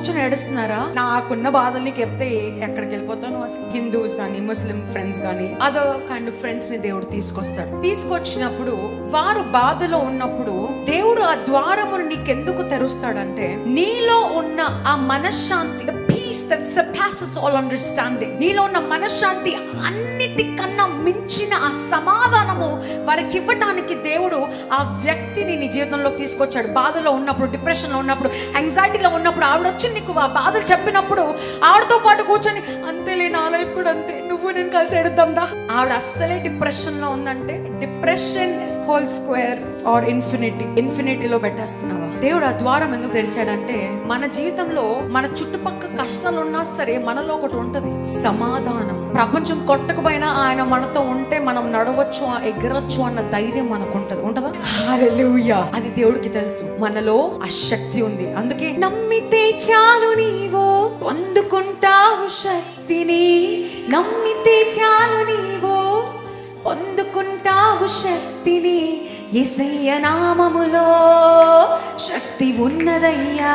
కూర్చొని ఏడుస్తున్నారా? నాకున్న బాధలు నీకు చెప్తే ఎక్కడికి వెళ్ళిపోతాను అసలు. హిందూస్ కానీ ముస్లిం ఫ్రెండ్స్ కానీ అదో కైండ్ ఆఫ్ ఫ్రెండ్స్ ని దేవుడు తీసుకొస్తాడు. తీసుకొచ్చినప్పుడు వారు బాధలో ఉన్నప్పుడు దేవుడు ఆ ద్వారమును నీకెందుకు తెరుస్తాడంటే నీలో ఉన్న ఆ మనశ్శాంతి, that surpasses all understanding, నీలో ఉన్న మనశ్శాంతి, అన్నిటికన్నా మించిన ఆ సమాధానము వారికి ఇవ్వటానికి దేవుడు ఆ వ్యక్తిని నీ జీవితంలోకి తీసుకొచ్చాడు. బాధలో ఉన్నప్పుడు, డిప్రెషన్లో ఉన్నప్పుడు, యాంగ్జైటీలో ఉన్నప్పుడు ఆవిడ వచ్చి నీకు ఆ బాధలు చెప్పినప్పుడు ఆవిడతో పాటు కూర్చొని అంతేలే నా లైఫ్ కూడా అంతే, నువ్వు నేను కలిసి ఎడుద్దాందా. ఆవిడ అస్సలే డిప్రెషన్లో ఉందంటే డిప్రెషన్ హోల్ స్క్వేర్ ఆర్ ఇన్ఫినిటీలో పెట్టేస్తున్నావా? దేవుడు ఆ ద్వారం ఎందుకు తెరిచాడంటే మన జీవితంలో మన చుట్టుపక్కల కష్టాలు ఉన్నా సరే మనలో ఒకటి ఉంటది, సమాధానం. ప్రపంచం కొట్టకపోయినా ఆయన మనతో ఉంటే మనం నడవచ్చు, ఎగరొచ్చు అన్న ధైర్యం మనకు ఉంటది. ఉంటదా? హల్లెలూయా. అది దేవుడికి తెలుసు మనలో ఆ శక్తి ఉంది. అందుకే నమ్మితే చాలు నీవు పొందుకుంటావు శక్తిని, నమ్మితే చాలు నీవు పొందుకుంటావు శక్తిని, యేసయ్య నామములో శక్తి ఉన్నదయ్యా,